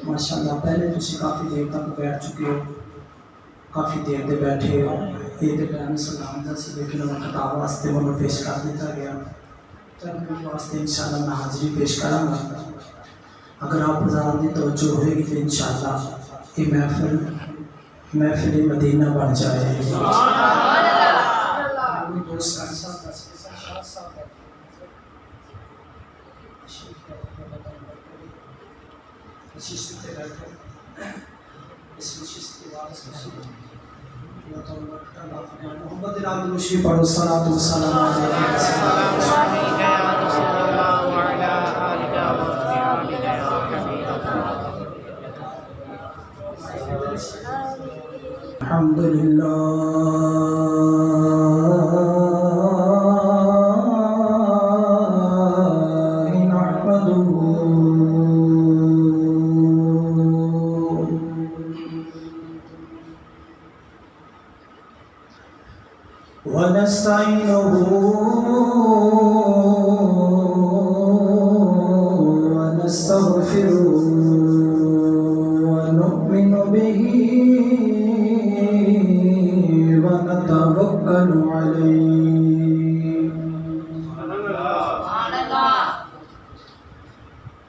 ماشاءاللہ پہلے تسی کافی دیر تک بیٹھ چکے ہو، کافی دیر دے بیٹھے ہو، یہ ٹائم سلام دا سی لیکن وہ خطاب واسطے وہ پیش کر دیتا گیا، چند منٹ واسطے انشاءاللہ میں حاضری پیش کروں گا۔ اگر آپ حضرات کی توجہ ہوئے گی تو انشاءاللہ یہ محفل مدینہ بن جائے گی۔ محمد العبدالشی پڑھو صلاۃ والسلام الحمدللہ ونستعينه ونستغفره ونؤمن به ونتوكل عليه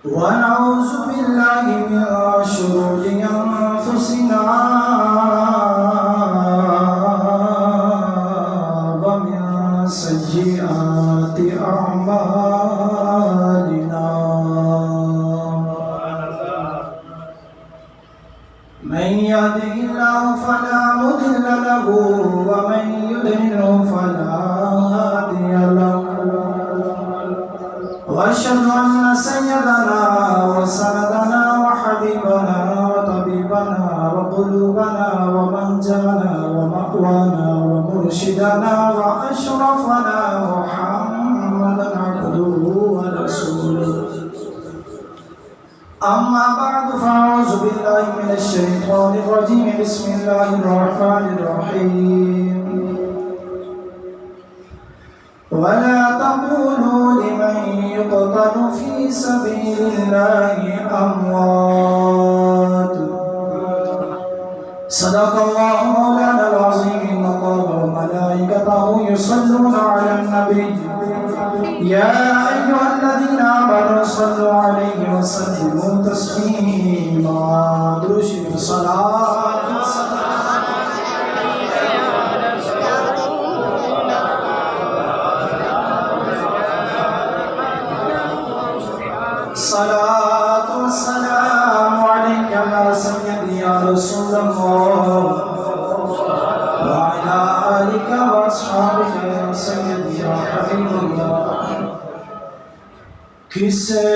ونعوذ بالله من شرور أنفسنا سيئات أعمالنا من يهده الله فلا مضل له ومن يضلل فلا هادي له وأشهد أن سيدنا وسندنا وحبيبنا وطبيبنا وقلوبنا ومنجانا ومأوانا ومرشدنا وأشرفنا محمدا عبده ورسوله أما بعد فأعوذ بالله من الشيطان الرجيم بسم الله الرحمن الرحيم ولا تقولوا لمن يقتل في سبيل الله أموات صدق الله مولانا العظيم إن الله وملائكته يصلون على النبي يا أيها الذين آمنوا صلوا عليه وسلموا تسليما درود صلاة صلاة والسلام عليك يا سيدي يا رسول الله وعلى آلك وأصحابك يا سيدي يا حبيب الله کسے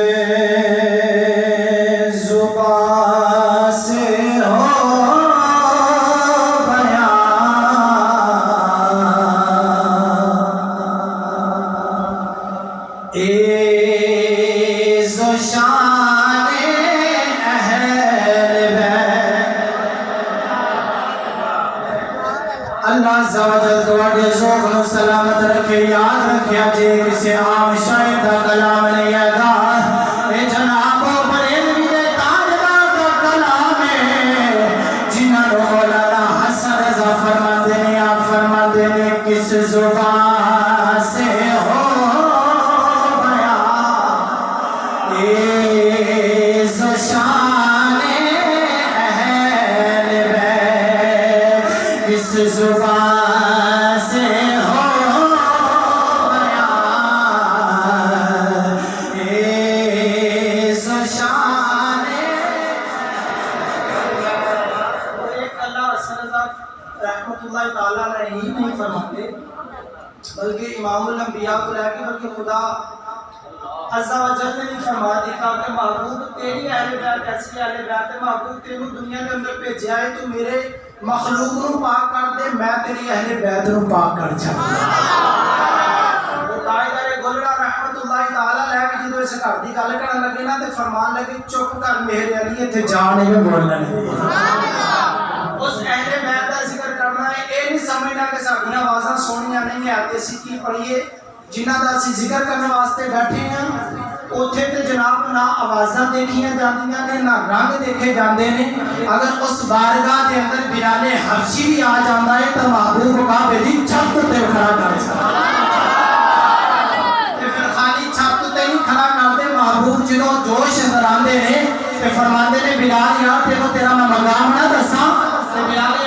زبان سے ہو بیان عز و شان اہل بیت اللہ عز و جل تواڈے ذوق نو سلامت رکھے یاد رکھے جے کسے عام شاعر دا کلام نہیں آتا اے جناب بریلوی دے تاجدار دا کلام ہے جنہاں نو مولانا حسن رضا فرماتے ہیں آپ فرماتے ہیں کس زبان سے ہو بیان عز و شان اہل بیت کس زبان سے ہو بلکہ امام الانبیاء کو لے کے بلکہ خدا عز و جل نے بھی فرما دیا کہ محبوب تیری اہل بیت ایسی اہل بیت ہے محبوب تینوں دنیا کے اندر بھیجا ہے تو میرے مخلوق نو پاک کر دے میں تیری اہل بیت نو پاک کر چھڈاں تاجدار گولڑا رحمت اللہ تعالی لے کے جدوں اس گھر دی گل کرن لگے نا تے فرمان لگے چپ کر میرے علی ایتھے جان نہیں بولنا اس اہل بیت دا ذکر کرنا ہے اے نہیں سمجھنا کہ ساڈیاں آوازاں سونیاں نہیں آتے سی کی پڑھیے جنہاں دا اسی ذکر کرنے واسطے بیٹھے ہیں اوتھے تے جناب نہ آوازاں دیکھیاں جاندیاں نے نہ رنگ دیکھے جاندے نے اگر اس بارگاہ دے اندر بلال حبشی بھی آ جاندا ہے تو محبوب کعبے دی چھت تے کھڑا کر چھڑدا تے پھر خالی چھت تے نہیں کھڑا کردے محبوب جدوں جوش اندر آندے نے تے فرماندے نے بلال یار تیرا میں مقام نہ دساں تے بلال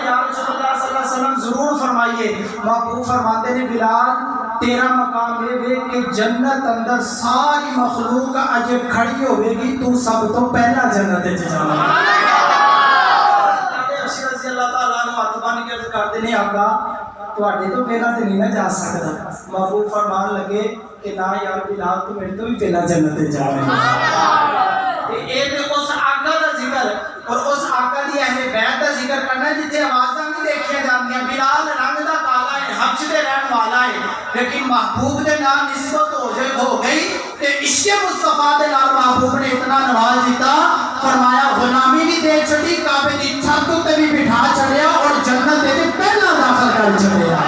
یا رسول اللہ صلی اللہ علیہ وسلم ضرور فرمائیے محبوب فرماتے نے بلال تیرا مقام یہ کہ جنت اندر ساری مخلوق اجے کھڑی ہوئے گی تو سب تو پہلا جنت جانا رضی اللہ تعالیٰ عنہ ہاتھ بن کے عرض کرتے ہیں آقا تواڈے تو پہلا تے نہیں نہ جا سکدا محبوب فرمان لگے کہ نہ یار بلال تو میرے تو بھی پہلا جنت جانا اے تے اس آقا دا ذکر اور اس آقا دی اہل بیت دا ذکر کرنا جتھے آوازاں نہیں دیکھیاں جاندیاں بلال رنگ دا کالا ہے حبش دے رہن والا ہے لیکن محبوب دے نال نسبت ہو گئی کہ عشق مصطفیٰ دے نال محبوب نے اتنا نواز دیتا فرمایا غلامی بھی دے چھڑی کعبے دی چھت تے بھی بٹھا چڑھیا اور جنت دے پہلا داخل کر چڑھیا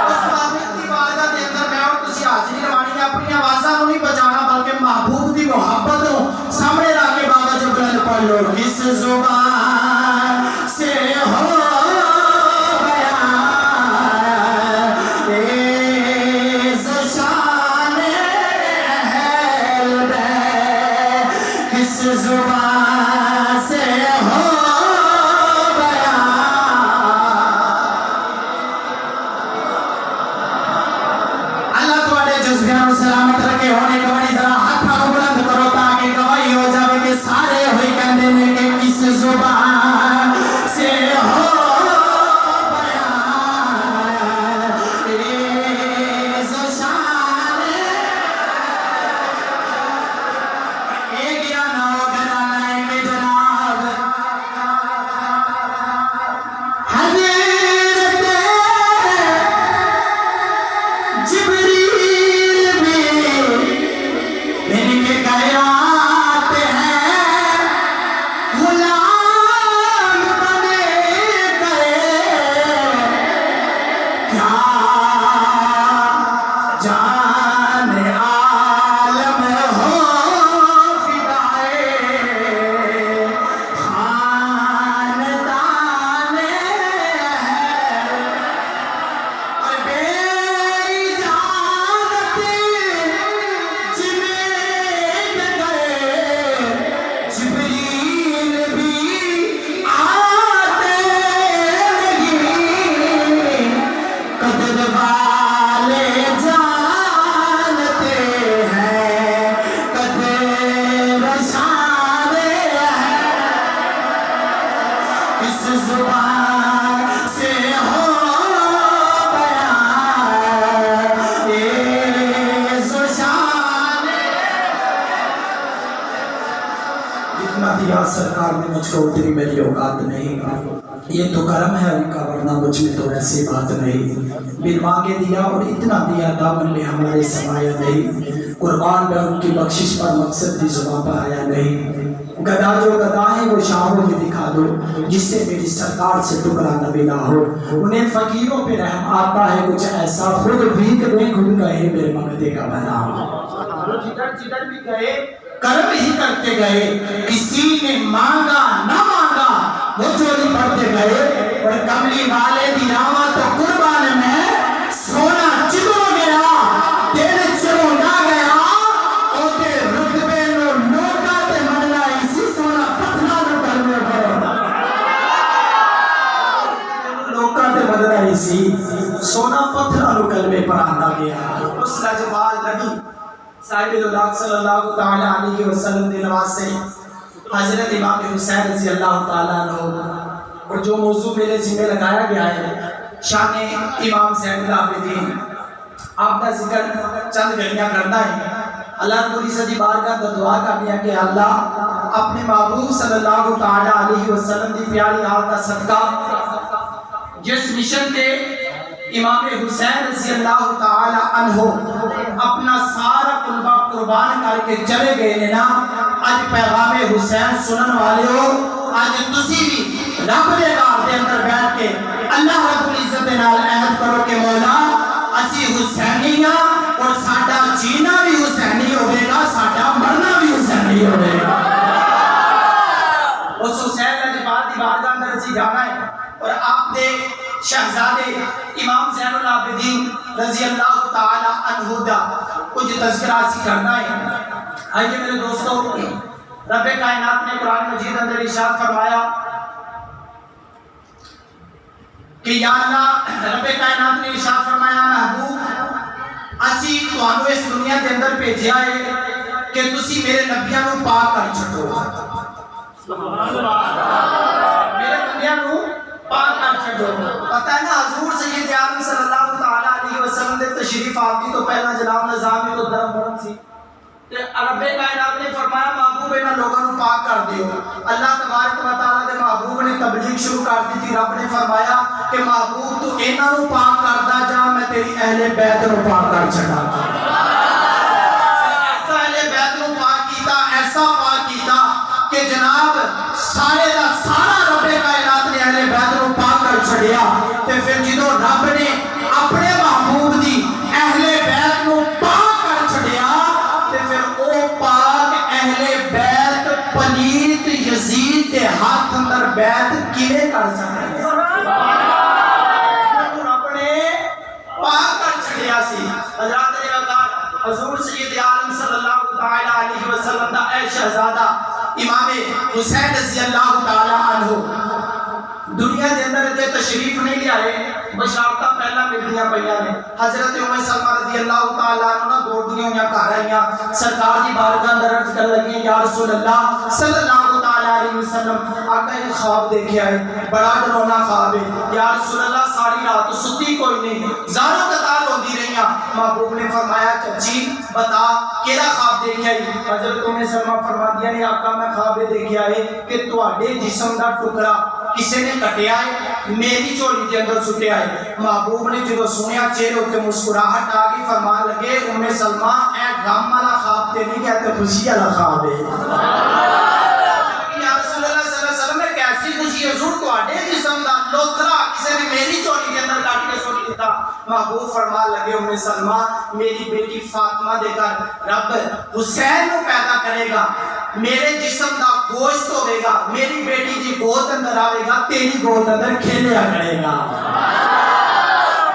اس محبوب دی بارگاہ دے اندر میں اور تسی حاضری لوانی اپنی آوازاں نہیں بچانا بلکہ محبوب دی محبت نو سامنے رکھ کے بابا جب بلند پڑھ لو کس زبان سے ہو زبان سے ہو گیا اللہ تواڈے جذبیاں سلامت رکھے ہونے گواہی ذرا ہاتھ بلند کرو تاکہ گواہی ہو جاوے کہ سارے ہوئی کہندے نے کہ کس زبان سے ہو سرکار نے مجھ کو اتنی میری اوقات نہیں یہ تو کرم ہے ان کا ورنہ مجھ میں تو ایسی بات نہیں بن مانگے دیا اور اتنا دیا دامن میں ہمارے سمایا نہیں قربان میں ان کی بخشش پر مقصد بھی زباں پر آیا نہیں گدا جو گدا ہے وہ شاہوں میں دکھا دو جس سے میری سرکار سے ٹکڑا نبی نہ ہو انہیں فقیروں پہ رحم آتا ہے کچھ ایسا خود بھی کبھی خود کہے میرے مانگتے کا بنا جدھر بھی گئے کرم ہی کرتے گئے کسی نے مانگا نہ مانگا وہ چوری پڑھتے گئے اور کملی والے دی راما تو قربان میں سونا چدو گیا تیرے چلو نہ گیا اوتے رتبے نو لوکا تے مننا اسی سونا پتھرا نو کرنے پڑا لوکا تے مننا اسی سونا پتھرا نو کلمے پر آندا گیا اس لجوال نبی صاحب اللہ صلی اللہ تعالی علیہ وسلم دے نواز سے حضرت امام حسین رضی اللہ تعالیٰ عنہ اور جو موضوع میرے ذمہ لگایا گیا ہے شان امام زین العابدین آپ کا ذکر چند گھڑیاں کرنا ہے اللہ رب العزت کی بارگاہ میں دعا کرنی ہے کہ اللہ اپنے محبوب صلی اللہ تعالی علیہ وسلم کی پیاری آل کا صدقہ جس مشن کے امام حسین رضی اللہ تعالی عنہ اپنا سارا قربان کر کے چلے گئے نے نا آج پیغام حسین سنن والے ہو آج تسی بھی رب دے گھر دے اندر بیٹھ کے اللہ رب العزت نال عہد کرو کہ مولا اسی حسینیاں اور ساڈا جینا بھی حسینی ہوئے گا، ساڈا مرنا بھی حسینی ہوئے گا۔ اس حسین لجپال دی بارگاہ اندر اسی جانا ہے اور آپ دے شہزادے امام زین العابدین رضی اللہ تعالی عنہ دا کچھ تذکرہ اسی کرنا ہے۔ آئیے میرے دوستو، رب کائنات نے قرآن مجید اندر ارشاد فرمایا کہ یا اللہ، رب کائنات نے ارشاد فرمایا محبوب اسی تانوں اس دنیا کے اندر بھیجیا ہے کہ تسی میرے نبیاں نو پاک کر چھڈو۔ میرے نبیاں نو پاک کر چھڈو۔ پتہ ہے نا حضور سید عالم صلی اللہ تعالی علیہ وسلم دے تشریف آوری تو پہلا جناب نظام تو درم برم سی، رب کائنات نے فرمایا محبوب انہاں لوگوں کو پاک کر دیو۔ اللہ تبارک و تعالی دے محبوب نے تبلیغ شروع کر دی تھی۔ رب نے فرمایا کہ محبوب تو انہاں کو پاک کردا جا، میں تیری اہل بیت کو پاک کر چھڑا گا۔ ایسا اہل بیت کو پاک کیتا، ایسا پاک کیتا کہ جناب سارے دا سارا رب کائنات نے اہل بیت کو پاک کر چھڑیا۔ تے پھر جدوں رب نے اپنے محبوب دی اہل بیت کو پاک کر چھڑیا، پاک اہل بیت پلیت یزید کے ہاتھ اندر بیت کیویں کر سکتے ہیں؟ رب نے پاک کر چھڑیا سی۔ حضرات نے کہا حضور سید عالم صلی اللہ تعالی علیہ وسلم دا اے شہزادہ امام حسین رضی اللہ تعالی عنہ دنیا دے اندر دے تشریف نہیں لے آئے، بشارتاں پہلا ملدیاں پئیاں نے۔ حضرت ام سلمہ رضی اللہ تعالی عنہ دوڑدیاں ہوئیاں گھر آئیاں، سرکار دی بارگاہ اندر عرض کر لگی یا رسول اللہ صلی اللہ تعالی علیہ وسلم، آقا ایک خواب دیکھا ہے، بڑا ڈرونا خواب ہے یا رسول اللہ، ساری رات ستی کوئی نہیں، زاروں قطار ہوندی رہیاں۔ محبوب نے فرمایا چچی بتا کیڑا خواب دیکھا ہے؟ حضرت ام سلمہ فرماندیاں نے آقا میں خواب دیکھا ہے کہ تواڈے جسم دا ٹکڑا کسی نے کٹیا ہے، میری جھولی کے اندر سٹیا ہے۔ محبوب نے جدو سنیا چہرے تے مسکراہٹ آ گئی، فرمان لگے ام سلمہ اے غم والا خواب تے نہیں کہتے خوشی والا خواب ہے۔ یا رسول اللہ صلی اللہ علیہ وسلم نے کیسی خوشی حضور تواڈے جسم دا لوتھرا کسی نے میری جھولی کے اندر کاٹ کے سٹ دیتا۔ محبوب فرمان لگے ام سلمہ میری بیٹی فاطمہ دے کر رب حسین کو پیدا کرے گا، میرے جسم دا گوشت ہوئے گا، میری بیٹی دی گود اندر آئے گا، تیری گود اندر کھیلیا کرے گا۔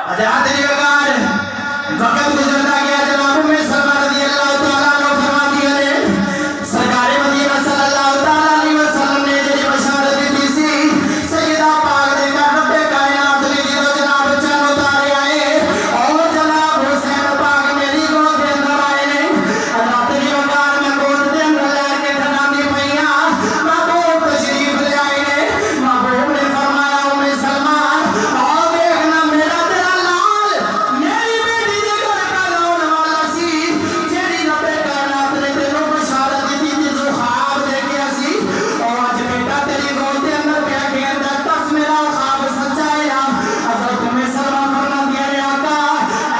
حضرات نے کہا وقت گزرتا گیا، جناب ام سلمہ رضی اللہ تعالیٰ عنہ فرماتی ہے سرکار مدینہ صلی اللہ تعالیٰ علیہ وسلم نے جی بشارت دی سی سیدہ پاک دے کر رب کائنات نے جی جناب چند اتارے آئے اور جناب حسین پاک میری گود کے اندر آئے نے۔ حضرات نے کہا میں گود کے اندر لے کے کھڑاندی پئیاں، محبوب تشریف لے آئے نے۔ محبوب نے فرمایا ام سلمہ آؤ دیکھنا میرا تیرا لال میری بیٹی دے گھر کا لاؤن والا سی، جیڑی رب کائنات نے تینوں بشارت دی تھی جو خواب دیکھیا سی، اور آج بیٹا تیری گود کے اندر پیا کہندا دس میرا خواب سچا ہے۔ حضرت ام سلمہ فرماندی ہے آقا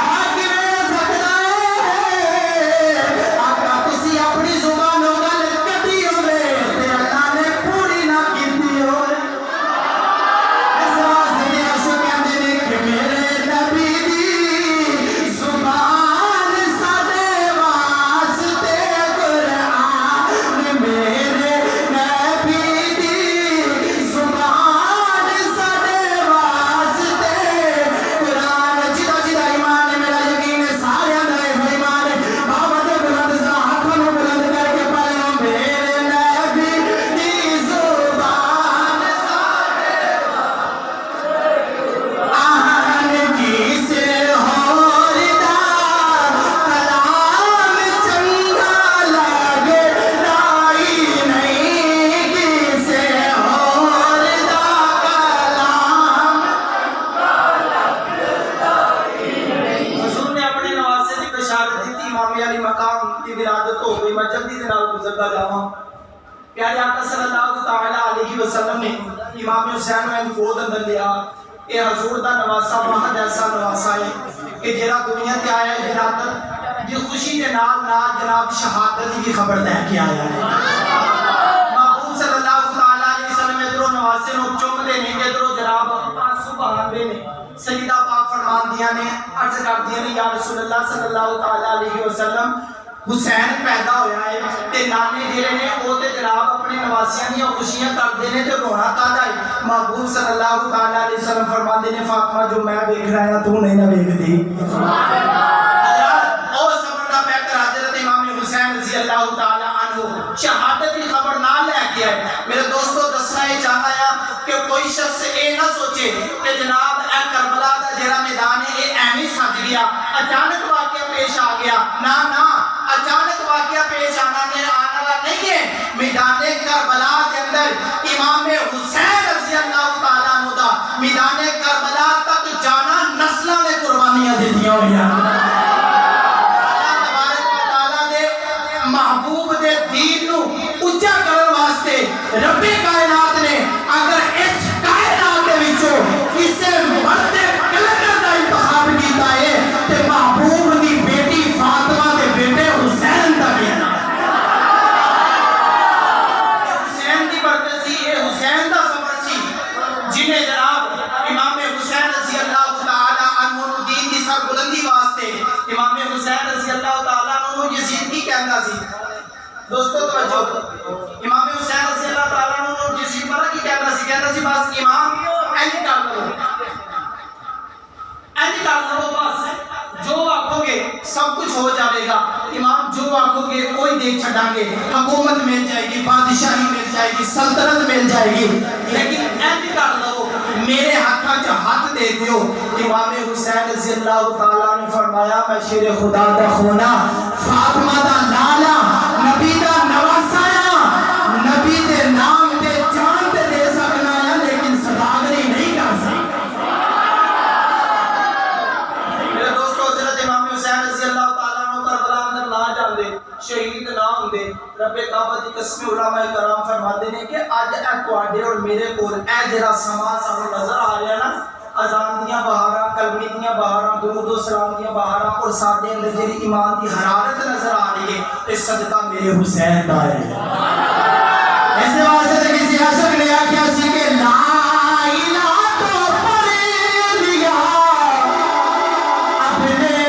اے کیویں سکدا ہے؟ آقا تسی اپنی زبانوں گل کڈی ہوے تے اللہ نے پوری نہ کیتی ہوے۔ اس واسطے اسو کہندے نے کہ میرے نبی دی زبان ساڈے واسطے قرآن، میرے نبی دی زبان ساڈے واسطے قرآن۔ جدا جدا ایمان ہے میرا یقین ہے سارے اندر ایمان ہے، بابا دے بلند ذرا ہاتھوں نوں بلند کر کے پڑھ لو میرے نبی دی زبان ساڈے آہن کسے ہور دا کلام چنگا لگے لائی نہیں، کسے ہور دا کلام۔ حضور نے اپنے نواسے دی بشارت دیتی، امام علی مقام دی ولادت ہو گئی، میں جلدی دے نال گزرتا جاواں۔ پیارے آقا صلی اللہ تعالی علیہ وسلم نے امام حسین کو گود اندر لیا۔ اے حضور دا نواسا مہد ایسا نواسا ہے کہ جڑا دنیا تے آیا ہے ولادت دی خوشی دے نال نال جناب شہادت دی بھی خبر لے کے آیا ہے۔ محبوب صلی اللہ تعالی علیہ وسلم ادھروں نواسے نو چوم دے نے، ادھروں جناب آنسو بہاندے نے۔ سیدہ پاک فرما فرماندیاں نے عرض کردیاں نے یا رسول اللہ صلی اللہ تعالی علیہ وسلم حسین پیدا ہویا ہے تے نانے جڑے نے او تے جناب اپنے نواسیاں دی خوشیاں کردے نے تے رونا کادا ہے محبوب صلی اللہ تعالی علیہ وسلم فرماندے نے فاطمہ جو میں دیکھ رہا ہوں تو نہیں نہ ویکھدی سبحان اللہ حضرات او سمر دا بیٹھ حضرت امام حسین رضی اللہ تعالی عنہ شہادت کی خبر نہ لے کے آئے میرے دوستو دسنا یہ چاہتا ہے کہ کوئی شخص اے نہ سوچے کہ جناب اے کربلا دا جڑا میدان ہے اے ایویں سج گیا اچانک واقعہ پیش آ گیا نہ اچانک واقعہ پیش آنا نہیں ہے میدان کربلا کے اندر امام حسین رضی اللہ تعالیٰ عنہ دا میدان کربلا تک جانا نسلوں نے قربانیاں دیتیاں ہوئی ہیں اللہ تبارک و تعالیٰ دے محبوب دے دین نو اونچا کرن واسطے رب کائنات نے اگر اس کائنات دے وچوں کسے مرد کلندر دا انتخاب کیتا ہے تے محبوب دی بیٹی فاطمہ دے بیٹے حسین دا بھی نام حسین دی برکت سی یہ حسین دا صبر سی جنہیں جناب امام حسین رضی اللہ تعالی عنہ دین دی سر بلندی واسطے امام حسین رضی اللہ تعالی عنہ یزید کی کہندا سی دوستو توجہ امام حسین رضی اللہ تعالی عنہ یزید پر کی کہندا سی بس امام اینی کر لو بس جو آکھو گے سب کچھ ہو جائے گا امام جو آکھو گے کوئی دیکھ چھڑا گے حکومت مل جائے گی بادشاہی مل جائے گی سلطنت مل جائے گی لیکن اینی کر لو میرے ہاتھاں چ ہاتھ دے دیو امام حسین رضی اللہ تعالیٰ نے فرمایا میں شیر خدا دا خونا فاطمہ دا لالا نبی دا نواسایا نبی دے نام تے جان تے دے سکنا ہے لیکن صداقت نہیں کر سکتا شہید نہ ہوندے رب کعبہ دی قسم علماء کرام فرماتے ہیں کہ اج اے تواڈے اور میرے کول اے جڑا سما سانو نظر آ رہا ہے نا اذان دیاں بہاراں کلمے دیاں بہاراں درود و سلام دیاں بہاراں اور ساڈے اندر جڑی ایمان دی حرارت نظر آ رہی ہے اے صدقہ میرے حسین دا ہے اس واسطے کسی عاشق نے آکھیا سی کہ لا الہ تو پڑھ لیا اپنے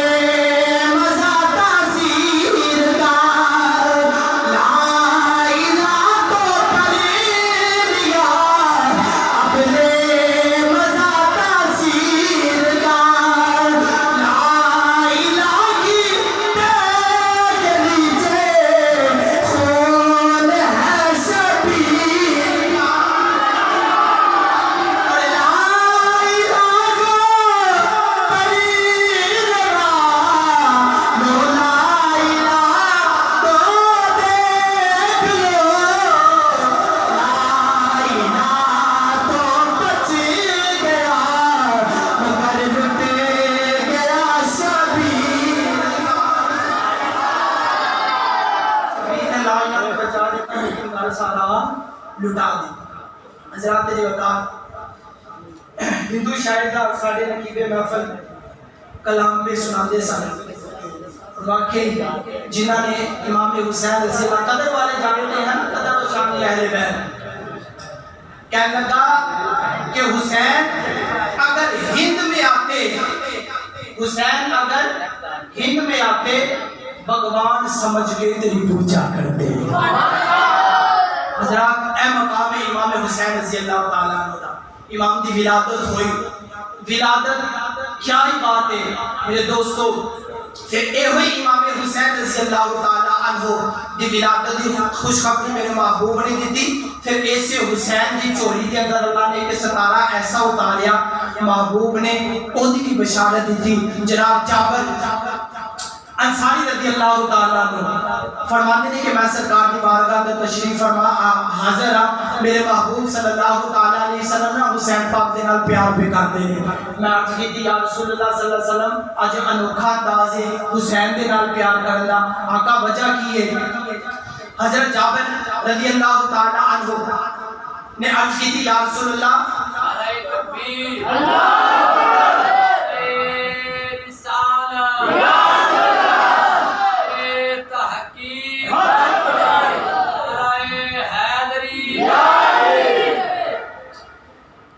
لٹا دی حضرات جی وقت ہندو شاعر ساڈے نقیب محفل کلام پہ سناتے سن واقعی جنہوں نے امام حسین رضی اللہ قدر والے جانتے ہیں نا قدر و شان اہل بیت کہنے لگا کہ حسین اگر ہند میں آتے حسین اگر ہند میں آتے بھگوان سمجھ کے تیری پوجا کرتے حضرات اے مقام امام حسین رضی اللہ تعالیٰ عنہ دا امام دی ولادت ہوئی ولادت کیا ہی بات ہے میرے دوستو پھر اے ہوئی امام حسین رضی اللہ تعالیٰ عنہ دی ولادت دی خوشخبری میرے محبوب نے دی تھی پھر ایسے حسین دی چوری کے اندر اللہ نے ایک ستارہ ایسا اتاریا محبوب نے ان کی بشارت دی تھی جناب جابر انصاری رضی اللہ تعالیٰ عنہ فرماتے ہیں کہ میں سرکار کی بارگاہ میں تشریف فرما حاضر ہاں میرے محبوب صلی اللہ تعالیٰ علیہ وسلم نے حسین پاک دے نال پیار بھی کرتے ہیں میں عرض کی تھی یا رسول اللہ صلی اللہ علیہ وسلم آج انوکھا انداز ہے حسین دے نال پیار کرنا آقا وجہ کی ہے حضرت جابر رضی اللہ تعالیٰ عنہ نے عرض کی تھی یا رسول اللہ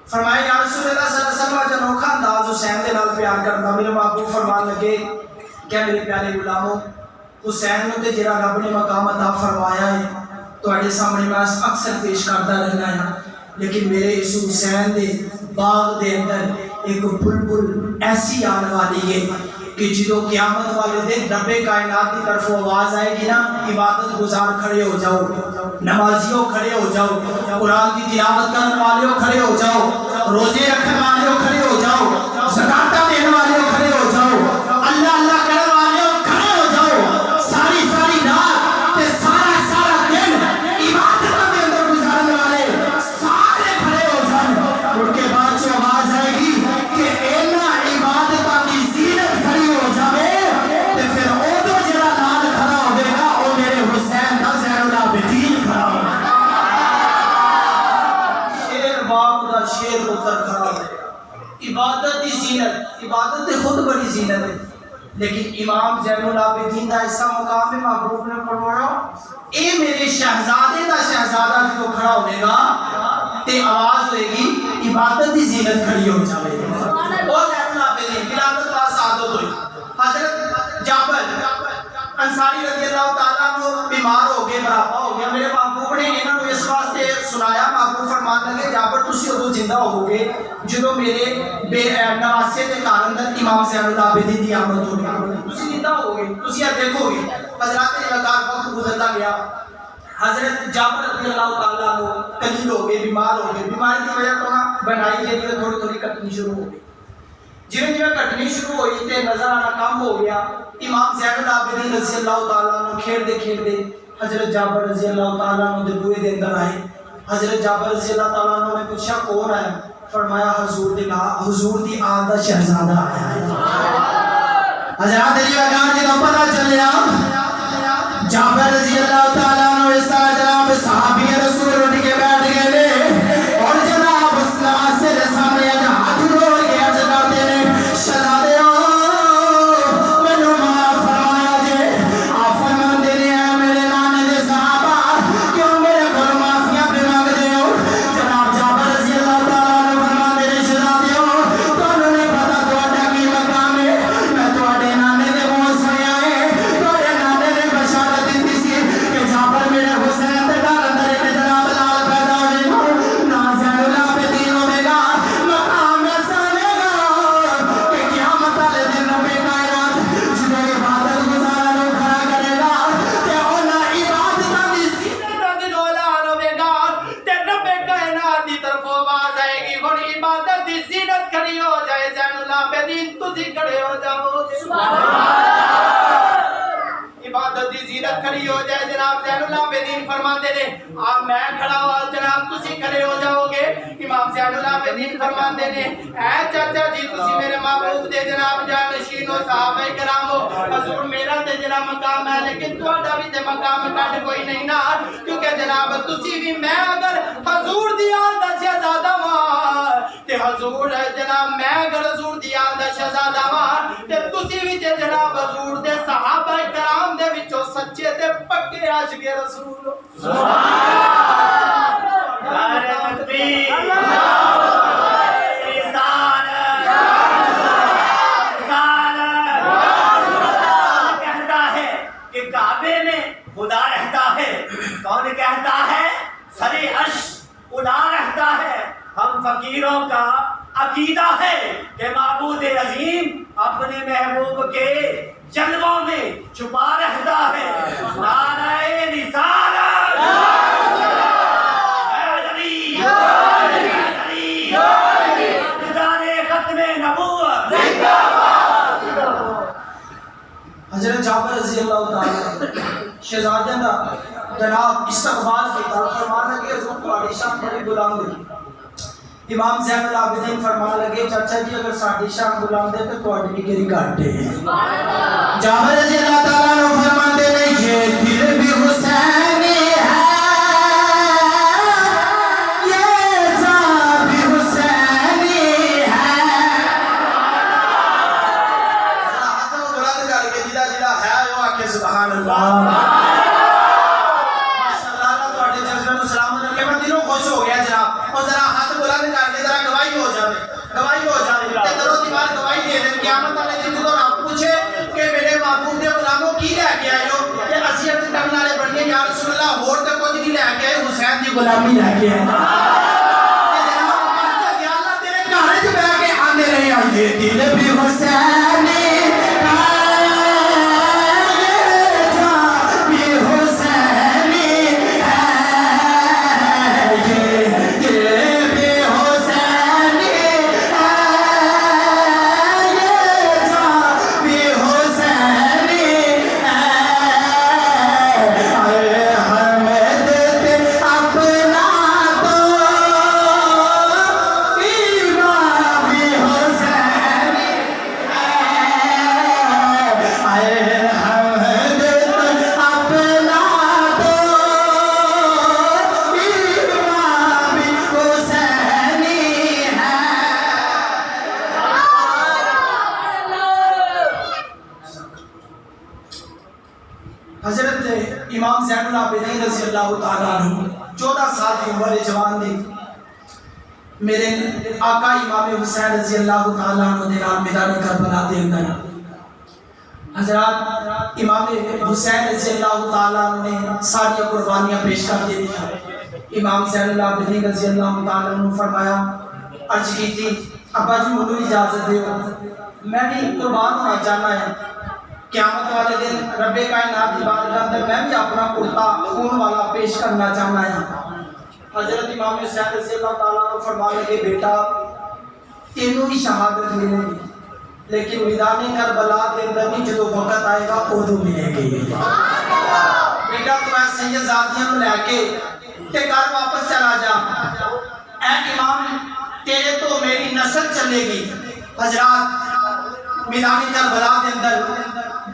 فرمایا یا رسول اللہ صلی اللہ سلوہ جو نوکھا انداز حسین دے نال پیار کرتا میرے محبوب فرمان لگے کیا میرے پیارے غلاموں حسین نے جڑا رب نے مقام عطا فرمایا ہے تو سامنے میں اکثر پیش کرتا رہنا ہے لیکن میرے اس حسین دے باغ دے اندر ایک بلبل ایسی آنے والی ہے کہ جدو قیامت والے دن رب کائنات کی طرف آواز آئے گی نا عبادت گزار کھڑے ہو جاؤ نمازیوں کھڑے ہو جاؤ قرآن کی تلاوت کرنے والوں کھڑے ہو جاؤ روزے رکھنے والوں کھڑے ہو جاؤ زکات دینے والوں کھڑے ہو جاؤ اللہ اللہ کرنے والوں کھڑے ہو جاؤ ساری ساری رات تے سارا سارا دن عبادت کے اندر گزارنے والے سارے کھڑے ہو جاؤ ان کے بعد جو آواز آئے گی کہ اینا عبادت کی زینت کھڑی ہو جاوے تے پھر او دو جڑا نال کھڑا ہوے گا او میرے حسین دا زین العابدین کھڑا ہوگا شیر باپ دا شیر پتر کھڑا ہوگا عبادت دی زینت عبادت تے خود بڑی زینت ہے لیکن امام زین العابدین دا ایسا مقام ہے محبوب نے فرمایا اے میرے شہزادے دا شہزادہ جو کھڑا ہوے گا تے آواز ہوئے گی عبادت دی زینت کھڑی ہو جاوے گی وہ زین العابدین ولادت پاس عادت ہوئی حضرت جابر انصاری رضی اللہ تعالیٰ عنہ بیمار ہو گئے بڑھاپا ہو گیا میرے محبوب نے انہوں نے اس واسطے سنایا محبوب فرمان لگے جابر تسی ادو زندہ ہو گے جدو میرے بے نواسے کے کارن در امام زین العابدین دی آمد ہو گئی تسی زندہ ہو گئے تسی اب دیکھو گے حضرات انتقال وقت گزرتا گیا حضرت جابر رضی اللہ تعالیٰ عنہ قلیل ہو گئے بیمار ہو گئے بیماری کی وجہ تو بنائی کے لیے تھوڑی تھوڑی کٹنی شروع ہو گئی جیویں کٹنی شروع ہوئی تے نظر آنا کم ہو گیا امام زین العابدین رضی اللہ تعالیٰ عنہ کھیل دے حضرت جابر رضی اللہ تعالیٰ عنہ دے بوئے دے اندر آئے حضرت جابر رضی اللہ تعالیٰ عنہ نے پوچھا کون ہے فرمایا حضور نے کہا حضور دی آل دا شہزادہ آیا ہے حضرات علی وقار جی کو پتہ چلیا جابر رضی اللہ تعالیٰ عنہ اس طرح جناب صحابی رسول اٹھ کے بیٹھ گئے اور جناب اس ناصر سامنے ہاتھ جوڑ کے عرض کرتے ہیں شہزادے کھڑی ہو جائے جناب زین العابدین فرماتے نے آپ میں کھڑا ہوا جناب تسی کھڑے ہو جاؤ گے امام زین العابدین فرماتے نے اے چاچا جی تسی میرے محبوب دے جناب جانشین و صحابہ کرام ہو حضور میرا تے جناب مقام ہے لیکن تہاڈا بھی تے مقام کٹ کوئی نہیں نا کیونکہ جناب تسی بھی میں اگر حضور دی آل دا شہزادہ ہاں تے حضور جناب میں اگر حضور دی آل دا شہزادہ ہاں تے تسی بھی تے جناب حضور دے صحابہ کرام دے وچوں سچے تے پکے عاشق رسول سبحان اللہ تکبیر خدا رہتا ہے کون کہتا ہے سرے عرش اڑا رہتا ہے ہم فقیروں کا عقیدہ ہے کہ معبود عظیم اپنے محبوب کے جلووں میں چھپا رہتا ہے نعرہ رسالت حیدری حیدری ختم نبوت حضرت جابر رضی اللہ تعالی شہزادہ دا جناب استقبال کی طرف فرمانا کہ حضور تہاڈی شان بڑی بلند ہے امام زین العابدین فرمان لگے چاچا جی اگر ساڈی شان بلند ہے تو تہاڈی بھی کیڑی گھٹ ہے جابر رضی اللہ تعالی عنہ فرماتے ہیں یہ دل بھی حسینی ہے یہ جان بھی حسینی ہے ہاتھ بلند کر کے جدا جدا ہے وہ آکے سبحان اللہ خوش ہو گیا جناب اور ذرا ہاتھ بلند کر کے ذرا گواہی ہو قیامت والے دن جدوں رب پوچھے کہ میرے محبوب دے غلاموں کی لے کے آئے ہو کہ اسی ارد کرنے والے بڑھیے یا رسول اللہ ہور تے کچھ نہیں لے کے آئے حسین دی غلامی لے کے آئے یا اللہ تیرے گھر وچ بیٹھ کے آندے رہے یہ دل بھی حسین حضرت امام زین العابدین رضی اللہ تعالیٰ عنہ 14 سال کی عمر جوان دی میرے آقا امام حسین رضی اللہ تعالیٰ عنہ دے نال میدان کربلا دے اندر حضرات امام حسین رضی اللہ تعالیٰ عنہ نے ساری قربانیاں پیش کر دی دیا امام زین العابدین رضی اللہ تعالیٰ عنہ فرمایا عرض کی تھی ابا جی مجھے اجازت دے میں بھی قربان ہونا چاہنا ہے قیامت والے دن رب کائنات کی بارگاہ میں بھی اپنا کرتا خون والا پیش کرنا چاہنا ہے حضرت امام حسین رضی اللہ تعالیٰ عنہ فرما لگے بیٹا تینوں ہی شہادت ملے گی لیکن میدان کربلا کے اندر بھی جدو وقت آئے گا ادو ملے گی بیٹا تو اے سید زادیاں لے کے تے گھر واپس چلا جا اے امام تیرے تو میری نسل چلے گی حضرات میدان کربلا کے اندر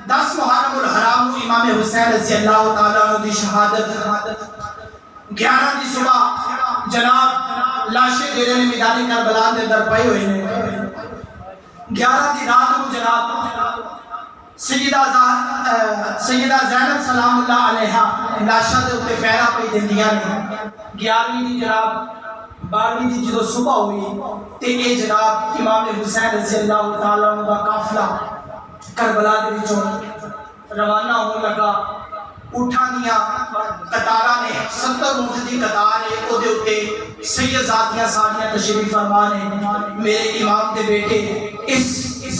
10 محرم الحرام امام حسین رضی اللہ تعالیٰ عنہ دی شہادت 11 دی صبح جناب لاشے دیرے نے میدان کربلا کے اندر پائے ہوئے ہیں 11 دی رات کو جناب سیدہ زینب سلام اللہ علیہا لاشہ دے اتے پیرا پہ دندیاں نے 11ویں دی جناب 12ویں دی جدو صبح ہوئی تے اے جناب امام حسین رضی اللہ تعالیٰ عنہ دا قافلہ کربلا دے وچوں روانہ ہونے لگا اٹھا دیا قطارہ نے 70 اونٹ دی قطار ہے او دے اتے سید ذاتیاں ساریاں تشریف فرما نے میرے امام دے بیٹے اس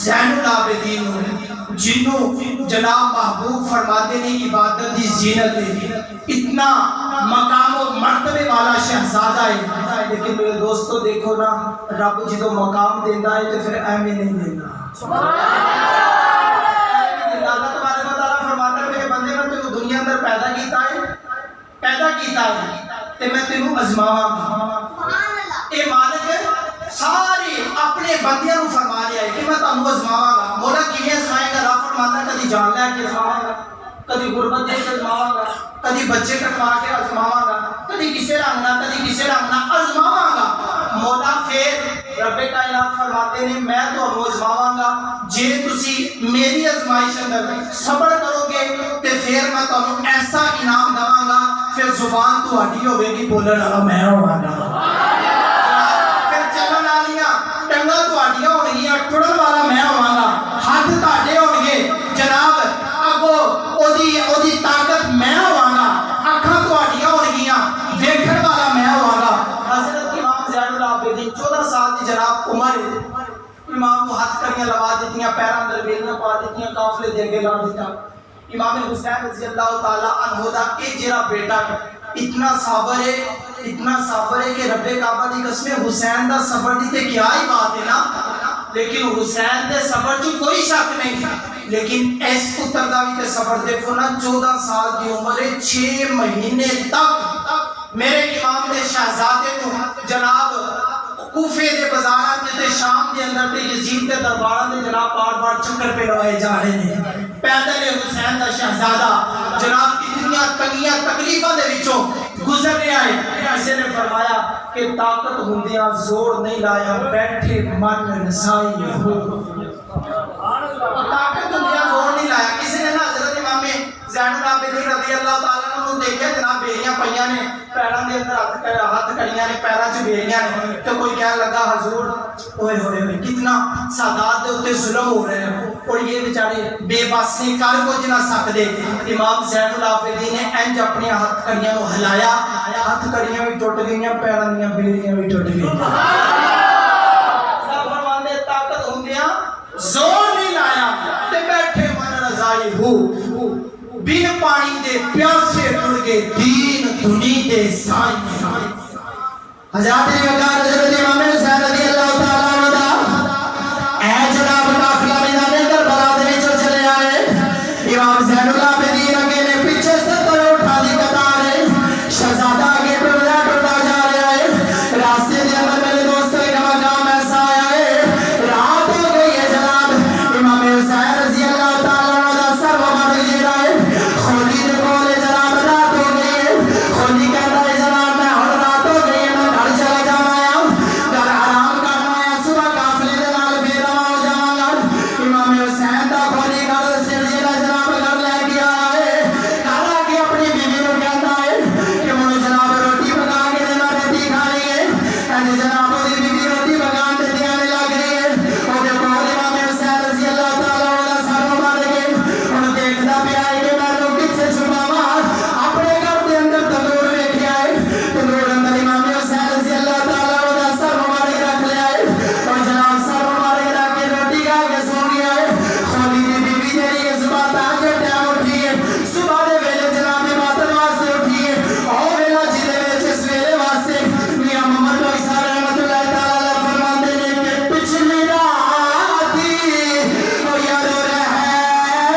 زین العابدین جنوں جناب محبوب فرماتے نے عبادت دی زینت ہے اتنا مقام و مرتبے والا شہزادہ ہے لیکن میرے دوستو دیکھو نا رب جدو مقام دینا ہے تو پھر اہمی نہیں دینا اللہ تبارک و تعالیٰ فرماتا ہے میرے بندے میں تینوں دنیا اندر پیدا کیتا ہے تے میں تینوں ازماواں گا اے مالک ساری اپنے بندیاں نو فرما لیا ہے کہ میں تینوں ازماواں گا مولا کیویں ازمائے گا رب فرماتا ہے کدی جان لے کے ازماواں گا کدی غربت دے کے ازماواں گا کدی بچے کٹوا کے ازماواں گا کدی کسے رنگ نہ ازماواں گا مولا پھر رب کائنات فرماتے ہیں میں تو ازماواں گا جے تسی میری ازمائش اندر صبر کرو گے تے پھر میں تانوں ایسا انعام دواں گا پھر زبان تہاڈی ہوے گی بولن والا میں ہوواں گا پھر چلن والیاں ٹنگاں تہاڈیاں ہونگیاں ٹرن والا میں ہوواں گا ہاتھ تہاڈے ہونگے جناب اگو اودی طاقت میں ہوواں گا اکھاں تہاڈیاں ہونگیاں ویکھن والا میں ہوواں گا حضرت امام زین العابدین 14 سال دی جناب عمر امام کو ہاتھ کریاں لوا دیتیاں پیراں اندر بیلیاں پا دیتیاں قافلے دے کے لا دیتا امام حسین رضی اللہ تعالیٰ عنہ دا ایک جرا بیٹا اتنا صابر ہے کہ رب کعبہ دی قسم حسین دا صبر دی تے کیا ہی بات ہے نا لیکن حسین دے صبر جو کوئی شک نہیں لیکن اس پتر دا بھی تے صبر دیکھو نا 14 سال کی عمر 6 مہینے تک میرے امام دے شہزادے کو جناب کوفے دے بازاراں تے شام دے اندر تے یزید دے درباراں دے جناب بار چکر پہ لوائے جا رہے ہیں پیدل حسین دا شہزادہ جناب اتنیاں تنگیاں تکلیفاں دے وچوں گزر رہا ہے کسی نے فرمایا کہ طاقت ہوندیاں زور نہیں لایا بیٹھے من رسائی ہو طاقت ہوندیاں زور نہیں لایا کسی نے نا حضرت امام زین زین العابدین رضی اللہ تعالیٰ عنہ دیکھے جناب بیریاں پئیاں نے پیراں دے اندر ہاتھ کڑیاں نے پیراں چ بیریاں نے تو کوئی کہنے لگا حضور اوئے ہوئے ہوئے کتنا سادات دے اوتے ظلم ہو رہے ہیں اور یہ بیچارے بے بس نہیں کر کچھ نہ سکدے امام زین العابدین نے انج اپنی ہاتھ کڑیاں نو ہلایا ہاتھ کڑیاں بھی ٹوٹ گئیاں پیراں دیاں بیریاں بھی ٹوٹ گئیاں سب فرماندے طاقت ہوندیاں زور نہیں لایا تے بیٹھے من رضائی ہو بن پانی دے پیاسے ٹر گئے دین دنی دے سائیں حضرات نے وقار حضرت امام حسین رضی اللہ تعالیٰ عنہ دا اے جناب قافلہ میدان کربلا دے وچ چلے آئے امام زین العابدین اگے نے پیچھے ستر اٹھا دی قطار ہے شہزادہ آگے ٹرتا جا رہا ہے راستے دے اندر میرے دوست ایک مقام ایسا آیا ہے رات ہو گئی ہے جناب امام حسین رضی اللہ تعالیٰ عنہ دا سر مبارک جی رہا ہے خودی دے کولے جناب رات ہو گئی ہے خودی کہتا ہے جناب میں ہن رات ہو گئی ہے میں گھر چلا جانا ہے گھر آرام کرنا ہے صبح قافلے دے نال پھر رواں ہو جاواں گا امام حسین دا خودی گھر سر جڑا جناب گھر لے کے آیا ہے گھر آ کے اپنی بیوی نو کہتا ہے کہ مجھے جناب روٹی پکا کے دینا روٹی کھانی ہے اے جناب دی بیوی روٹی پکان تے دینے لگ رہی ہے او دے کول امام حسین رضی اللہ تعالیٰ عنہ دا سر مبارک ہے انہوں دیکھدا پیا ہے کہ میں لوگ کتھے چھپاواں اپنے گھر دے اندر تندور ویکھیا ہے تندور اندر امام حسین رضی اللہ تعالیٰ عنہ دا سر مبارک رکھ لیا ہے اور جناب سر مبارک رکھ کے روٹی کھا کے سو گیا ہے خالی دی بیوی جڑی ہے صبح تاکہ ٹائم اٹھی ہے صبح دے ویلے جناب عبادت واسطے اٹھی ہے او ویلا جی دے وچ اس ویلے واسطے میاں محمد بھائی صاحب رحمۃ اللہ تعالی علیہ فرماندے نے کہ پچھلی رات او یارو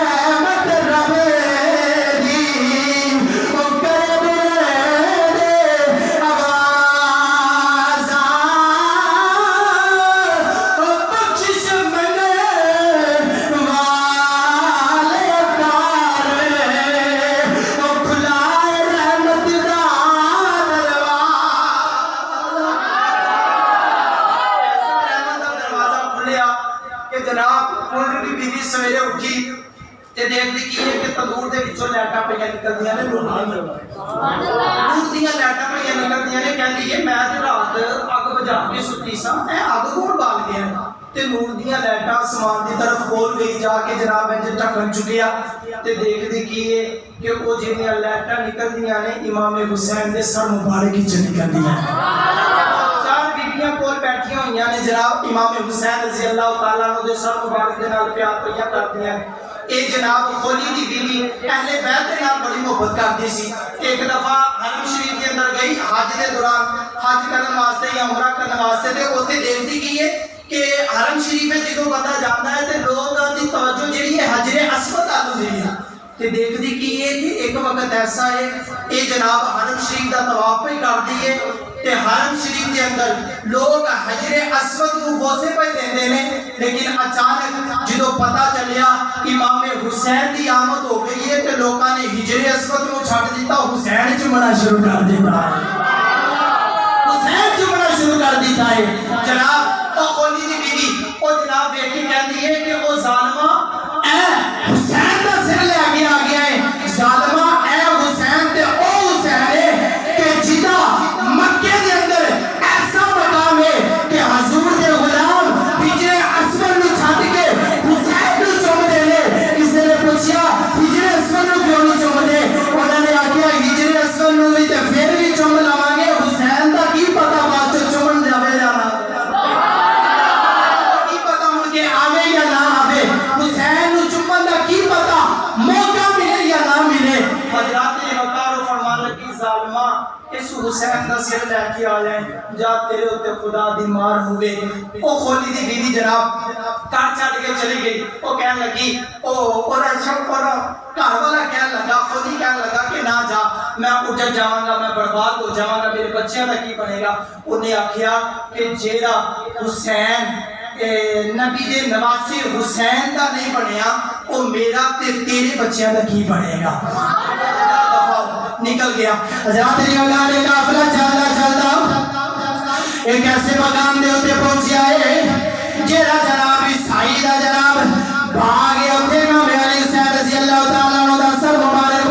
رحمت رب دی او کرے بلے دے آواز او بخشش منگے والے کار او کھلائے رحمت دا دروازہ کھلیا کہ جناب ان کی بیوی سویرے اٹھی تے دیکھ دی کی ہے کہ تندور دے وچوں لائٹاں پئیاں نکلدیاں نے نور دیاں لائٹاں پئیاں نکلدیاں نے کہندی ہے میں تے رات اگ بجھا کے ستی ساں اے اگ کون بال گیا تے نور دیاں لائٹاں آسمان دی طرف کھول گئی جا کے جناب انج ٹھکن چکیا تے دیکھ دی کی ہے کہ او جڑیاں لائٹاں نکلدیاں نے امام حسین دے سر مبارک وچ نکلدیاں چار بیبیاں کول بیٹھیاں ہوئیاں نے جناب امام حسین رضی اللہ تعالیٰ عنہ دے سر مبارک دے نال پیار پئیاں کردیاں اے جناب خولی دی بیوی اہل بیت دے نال بڑی محبت کردی سی ایک دفعہ حرم شریف کے اندر گئی حج دے دوران حج کرن واسطے یا عمرہ کرن واسطے تے اوتھے دیکھدی کی ہے کہ حرم شریف وچ جدوں بندہ جاندا ہے تے لوگاں دی توجہ جڑی ہے حجر اسود ال ہوندی ہے تے دیکھدی کی ہے کہ ایک وقت ایسا ہے اے جناب حرم شریف دا طواف پہ کردی ہے تے حرم شریف دے اندر لوگ حجر اسود کو بوسے پہ دیندے نے لیکن اچانک جدوں پتہ چلیا امام حسین دی آمد ہو گئی ہے تے لوکاں نے حجر اسود کو چھڈ دیتا حسین چومنا شروع کر دیتا حسین چومنا شروع کر دیتا ہے جناب او خولی دی بیوی او جناب بیٹی کہندی ہے کہ او ظالمہ اے حسین دا سر لے آگے آ گیا ہے ظالمہ اے حسین تے او حسین ہے کہ جدا مکے دے اندر ایسا مقام ہے کہ حضور دے غلام حجر اسود نو چھڈ کے حسین نو چوم دے لے کسی نے پوچھا حجر اسود نو کیوں نہیں چوم دے انہوں نے آکھیا حجر اسود نو بھی تے پھر بھی چوم لاواں گے حسین دا کی پتہ بعد چ چومن جاوے جانا کی پتہ مڑ کے آوے یا نہ آوے حسین نو چومن دا کی پتہ موقع ملے یا نہ ملے حضرات نے وقار و فرمان لگی ظالمہ اس حسین دا سر لے کے آ جائیں جا تیرے ہوتے خدا دی مار ہوئے او خولی دی بیوی جناب کار چھڑ کے چلی گئی او کہنے لگی او رشم کرو گھر والا کہنے لگا خولی کہنے لگا کہ نہ جا میں اٹھ جاواں گا میں برباد ہو جاواں گا میرے بچیاں دا کی بنے گا انہیں آکھیا کہ جیڑا حسین نبی دے نواسی حسین دا نہیں بنیا او میرا تے تیرے بچیاں دا کی بنے گا نکل گیا حضرات نے اگلا نے قافلہ چلدا چلدا ایک ایسے مقام دے اوتے پہنچیا ہے جیڑا جناب عیسائی دا جناب بھاگ گیا اوتے امام علی حسین رضی اللہ تعالی عنہ دا سر مبارک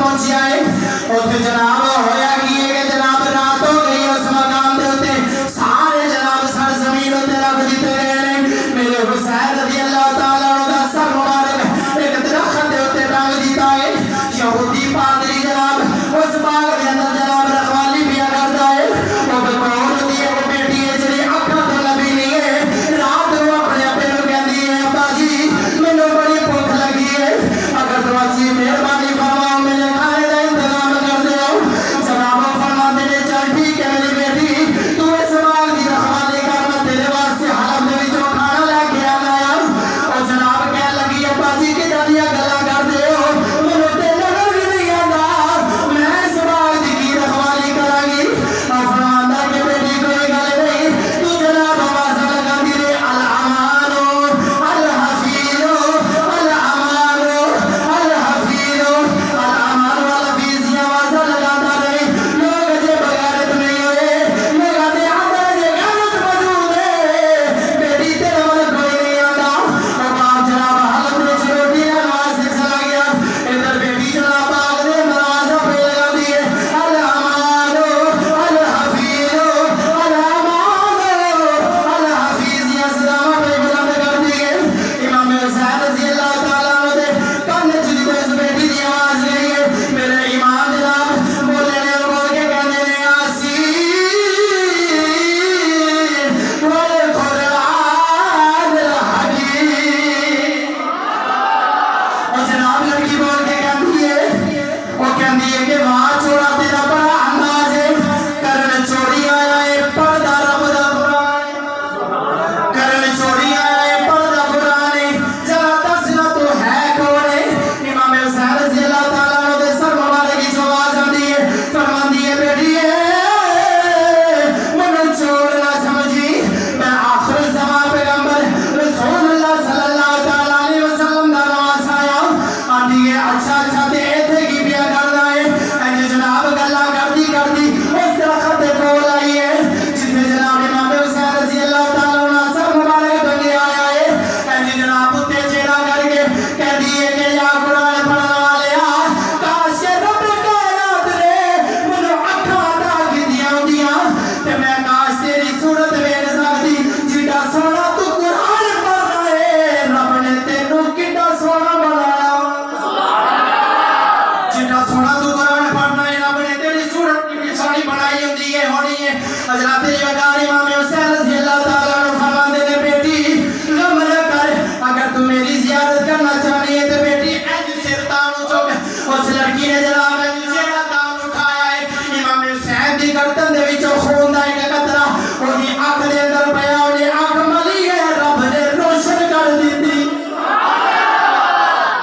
حضرات وقار امام حسین رضی اللہ تعالیٰ عنہ فرماتے ہیں بیٹی غم نہ کر اگر تم میری زیارت کرنا چاہنی ہے تو بیٹی اینج سر تان چک اس لڑکی نے جناب اینج سر تان اٹھایا ہے امام حسین دی گردن دے وچوں خون دا ایک قطرہ اودی اکھ دے اندر پیا اودی اکھ ملی ہے رب نے روشن کر دتی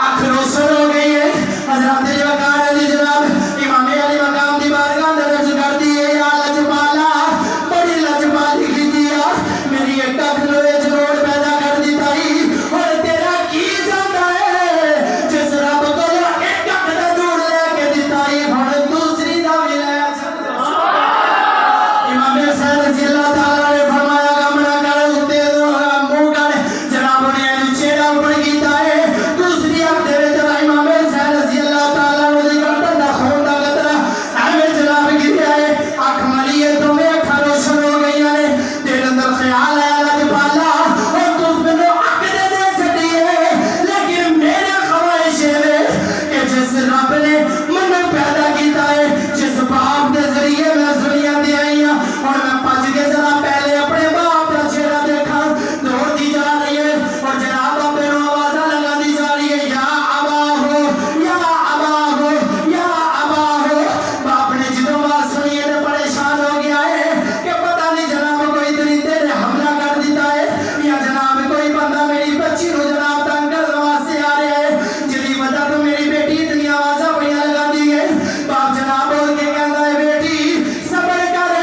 اکھ روشن ہو گئی ہے حضرات وقار علی جناب امام علی مقام دی بارگاہ دے وچ کر دی ہے یا لجپالا بڑی لجپالی کی دیا میری ایک اکھ لوے جوڑ پیدا کر دیتا ہی اور تیرا کی جاتا ہے جس رب کو ایک اکھ دا جوڑ لے کے دیتا ہی ہن دوسری دا بھی لے امام حسین رضی اللہ تعالیٰ نے فرمایا غم نہ کر اتے منہ کر جناب نے چہرہ اوپر کیتا ہے دوسری اکھ دے وچ امام حسین رضی اللہ تعالیٰ نے دی گردن دا خون دا قطرہ ایویں جناب گریا ہے اکھ مری ہے تو اکھاں روشن ہو گئی نے تیرے اندر خیال آیا لجپالا اور تو مینوں اکھ دے چھڈی ہے لیکن میرے خواہش ہے کہ جس رب نے مینوں پیدا کیتا ہے جس باپ دے ذریعے میں دنیا تے آئی ہوں اور میں بچ کے ذرا پہلے اپنے باپ کا چہرہ دیکھا دوڑتی جا رہی ہے اور جناب اپنے آوازاں لگا دی جا رہی ہے یا ابا ہو یا ابا ہو یا ابا ہو باپ نے جدوں آواز سنی ہے تو پریشان ہو گیا ہے کہ پتہ نہیں جناب کوئی درندے نے حملہ کر دیتا ہے یا جناب کوئی بندہ میری بچی کو جناب تنگ کرنے واسطے آ رہا ہے جدی وجہ تو میری بیٹی اتنی آوازاں پڑیاں لگا دی ہے باپ جناب بول کے کہندا ہے بیٹی صبر کر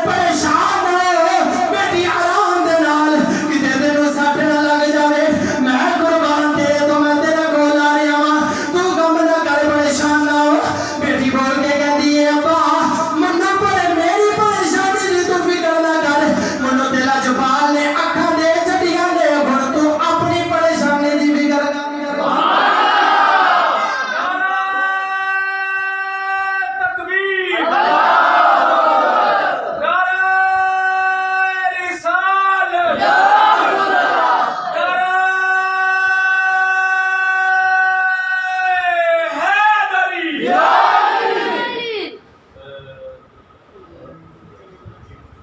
پریشان ہو بیٹی آرام دے نال کتے تینوں سٹ نہ لگ جاوے میں قربان تیرے تو میں تیرے کول آ رہا ہاں تو غم نہ کر پریشان نہ ہو بیٹی بول کے کہندی ہے ابا منو پر میری پریشانی دی تو فکر نہ کر منو تے لجپال نے اکھاں دے چھڈیاں نے ہن تو اپنی پریشانی دی فکر کر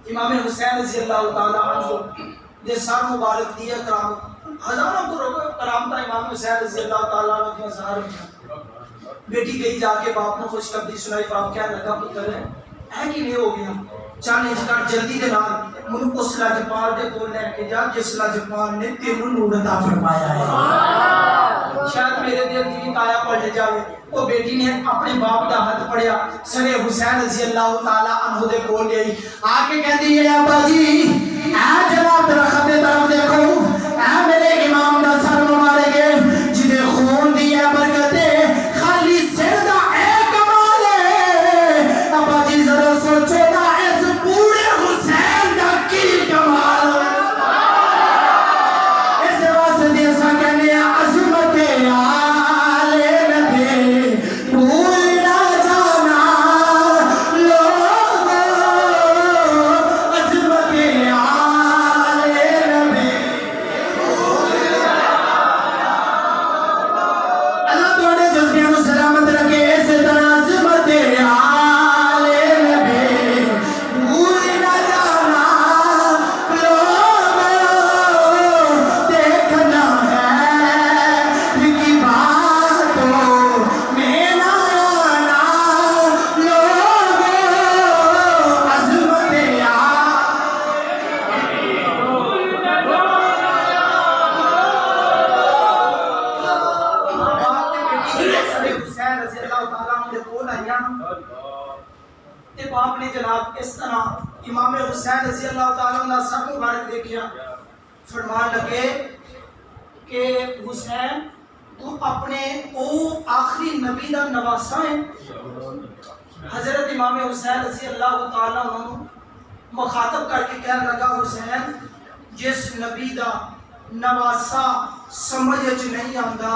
امام حسین رضی اللہ تعالیٰ عنہ دے سر مبارک دیے کرام ہزاروں کرامتا امام حسین رضی اللہ تعالیٰ عنہ کے سر بیٹی گئی جا کے باپ نے خوشخبری سنائی باپ کہنے لگا پتر ہے کہ نہیں ہو گیا چالیس کر جلدی دے نال منو اس لجپال دے کول لے کے جا جس لجپال نے تینوں نور عطا فرمایا ہے شاید میرے دل دی کایا پلٹ جاوے وہ بیٹی نے اپنے باپ دا ہاتھ پڑیا سر حسین رضی اللہ تعالیٰ عنہ دے کول گئی آ کے کہندی ہے ابا جی اے جناب درخت دے طرف دیکھو اے میرے امام دا سر مبارک ہے جدے خون دی ہے برکت خالی سر دا اے کمال ہے ابا جی ذرا سوچو نا اس پورے حسین دا کی کمال اس واسطے ایسا کہنے عظمت آل نبی بھول نہ جانا لوگوں عظمت آل نبی اللہ تھوڑے جذبیاں کو سلامت رکھے اس طرح عظمت آل نبی بھول نہ جانا لوگوں دیکھنا ہے کی باتوں میں نہ آنا لوگوں عظمت حسین رضی اللہ تعالیٰ عنہ دے کول آئیاں تے باپ نے جناب اس طرح امام حسین رضی اللہ تعالیٰ عنہ سر مبارک دیکھیا فرمان لگے کہ حسین تو اپنے او آخری نبی دا نواسا ہے حضرت امام حسین رضی اللہ تعالیٰ عنہ مخاطب کر کے کہنے لگا حسین جس نبی دا نواسا سمجھ وچ نہیں آندا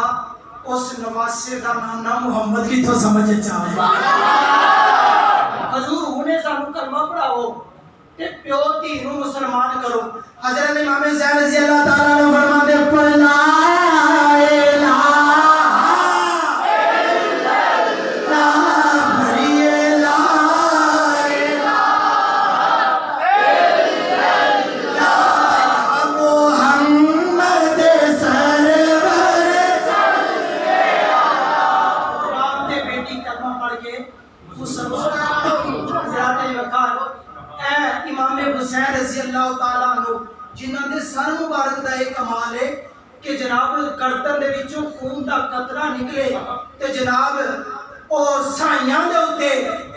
اس نواسے دا نام محمد کی تو سمجھ چاہے حضور ہونے سانو کلمہ پڑھاؤ تے پیو دھی نو مسلمان کرو حضرت امام حسین رضی اللہ تعالیٰ عنہ فرماتے پڑھ لا الہ الا اللہ حسین رضی اللہ تعالیٰ عنہ جنہاں دے سر مبارک دا ایک کمال ہے کہ جناب گردن دے وچوں خون دا قطرہ نکلے تے جناب او سائیاں دے اوتے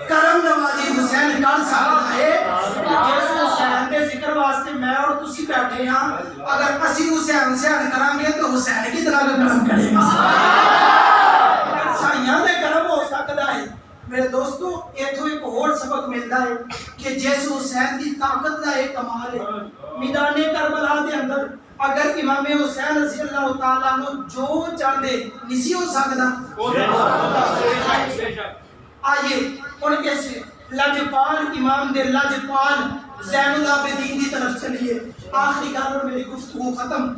کرم نوازی حسین کر سکتا ہے. جس حسین دے ذکر واسطے میں اور تسی بیٹھے ہاں اگر اسی حسین کریں گے تو حسین کی طرح کرم کرے گا. سائیاں دے کرم ہو سکتا ہے. میرے دوستو ایتھوں ایک اور سبق ملتا ہے کہ جس حسین دی طاقت دا ایک کمال ہے. میدان کربلا دے اندر اگر امام حسین رضی اللہ تعالیٰ عنہ جو چاہتے نہیں ہو سکتا. آئیے ان اس لجپال امام دے لجپال زین العابدین دی طرف چلیے. آخری گل اور میری گفتگو ختم.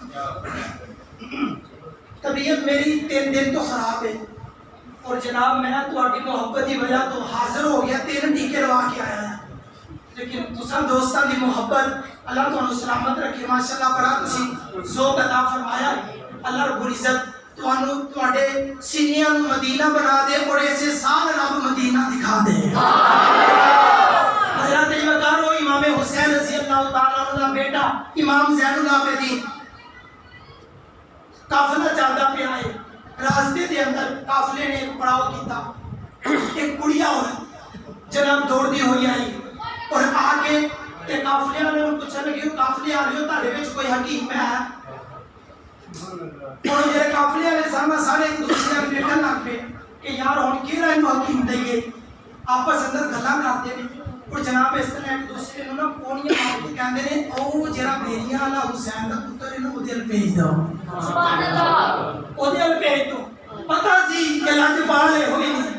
طبیعت میری 3 دن تو خراب ہے اور جناب میں تہاڈی محبت کی وجہ تو حاضر ہو گیا 3 ٹیکے لوا کے آیا ہے. لیکن تساں دوستاں دی محبت اللہ تانوں سلامت رکھے. ماشاءاللہ بڑا تسی ذوق عطا فرمایا. اللہ رب العزت تانوں تواڈے سینیاں نوں مدینہ بنا دے اور ایسے سال رب مدینہ دکھا دے. حضرت وقار امام حسین رضی اللہ تعالیٰ عنہ دا بیٹا امام زین العابدین قافلہ چلدا پیا ہے. راستے دے اندر قافلے نے ایک پڑاؤ کیتا. ایک بڑھیا عورت جناب دوڑدی ہوئی آئی اور آ کے تے قافلے والے نوں پوچھن لگی قافلے والے تہاڈے وچ کوئی حکیم ہے؟ اور جڑے قافلے والے سامنے سارے ایک دوسرے نال بیٹھن لگ پے کہ یار ہن کیڑا اینو حکیم دئیے. آپس اندر گلاں کرتے نے اور جناب اس طرح ایک دوسرے نوں نا پونیاں مار کے کہندے نے او جڑا بیریاں والا حسین دا پتر ہے نا او دل بھیج دو. سبحان اللہ. او دل بھیج دو. پتہ سی کہ لجپال ہے ہوئی نہیں.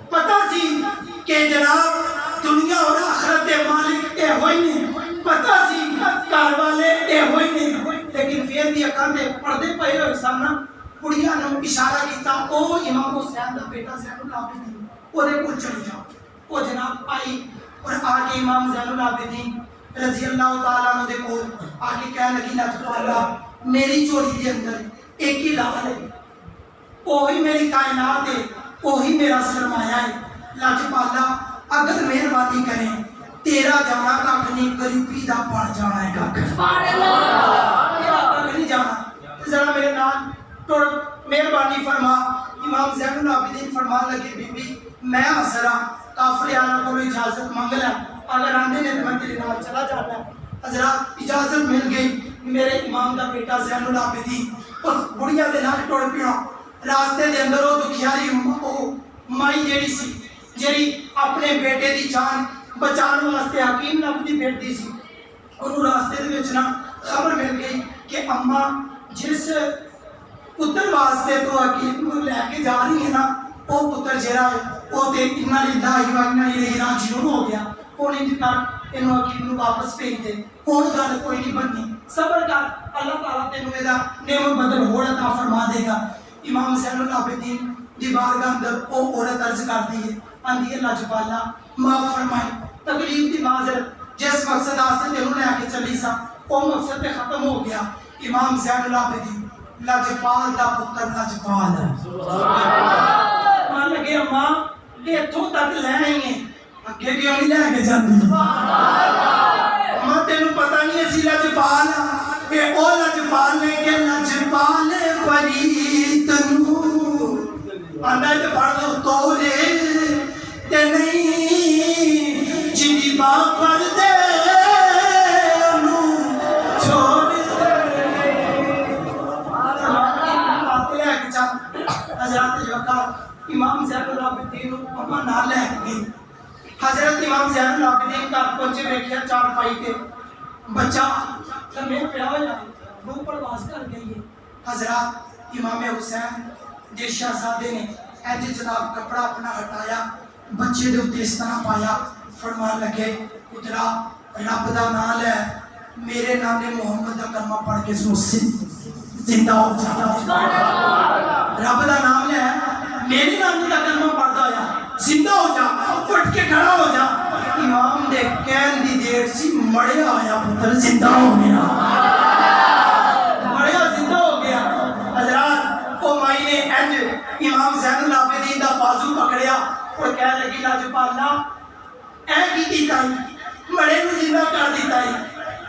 پتہ سی کہ جناب دنیا اور آخرت دے مالک اے ہوئی نہیں. پتہ سی گھر والے اے ہوئی نہیں. لیکن پھر بھی اکھاں دے پردے پئے ہوئے سن. کڑیاں نوں اشارہ کیتا او امام حسین دا بیٹا زین العابدین او دے کول چلی جاؤ. او جناب آئی اور آ کے امام زین العابدین رضی اللہ تعالیٰ عنہ دے کول آ کے کہنے لگی لجپالا میری چولی دے اندر ایک ہی لال ہے. وہی میری کائنات ہے. وہی میرا سرمایہ ہے. لجپالا اگر مہربانی کریں تیرا جانا کھ نہیں غریبی دا بڑھ جانا ہے کھ. سبحان اللہ. تیرا کھ نہیں جانا. ذرا میرے نال ٹر مہربانی فرما. امام زین العابدین فرمان لگے بی بی میں حاضر ہاں. قافلے والوں کو اجازت مانگ لے. اگر آندے نے تو میں تیرے نال چلا جانا. حضرات اجازت مل گئی. میرے امام دا بیٹا زین العابدین اس بڑھیا دے نال ٹر پیا. راستے دے اندر وہ دکھیاری مائی جیڑی سی جیڑی اپنے بیٹے دی جان بچان واسطے حکیم لبدی پھردی سی. انہوں راستے دے وچ نا خبر مل گئی کہ اماں جس پتر واسطے تو حکیم کو لے کے جا رہی ہے نا وہ پتر جڑا ہے وہ تے انا للہ و انا الیہ راجعون ہو گیا. ہن انج کر اینو حکیم نوں واپس بھیج دے. ہن گل کوئی نہیں بننی. صبر کر اللہ تعالیٰ تینوں اے دا نعمت بدل ہور عطا فرما دے گا. امام زین العابدین دی بارگاہ اندر او عورت عرض کرتی ہے آندی ہے لجپالا معاف فرمائے. تکلیف دی معذرت جس مقصد واسطے تینوں لے کے چلی سا وہ مقصد تے ختم ہو گیا. امام زین العابدین لجپال دا پتر لجپال ہے. مان لگے اماں اتھوں تک لے آئی ہیں اگے کیوں نہیں لے کے جاندی. اماں تینوں پتہ نہیں اسی لجپال کہ او لجپال نے کہ لجپال پریت نوں آندا تے پڑھ لو تورے تے نہیں جدی باں پڑھ دے انوں چھوڑ دے. حضرت وقار امام زین العابدین اما نال لے گئی. حضرت امام زین العابدین کا پہنچے ویکھیا چارپائی تے بچہ لمے پیا ہوا روح پرواز کر گئی ہے. حضرات امام حسین دے شہزادے نے اینج جناب کپڑا اپنا ہٹایا بچے دے اوتے اس طرح پایا. فرمان لگے پترا رب دا نام لے میرے نام محمد دا کلمہ پڑھ کے زندہ ہو جا. رب دا نام لے میرے نام دا کلمہ پڑھدا ہویا زندہ ہو جا. اٹھ کے کھڑا ہو جا. امام دے کہن دی دیر سی مڑیا ہویا پتر زندہ ہو گیا. مڑیا زندہ ہو گیا. حضرات او مائی نے اینج امام زین العابدین دا بازو پکڑیا اور کہنے لگی لجپالا اے کی کیتا مرے نو زندہ کر دیتا ہے.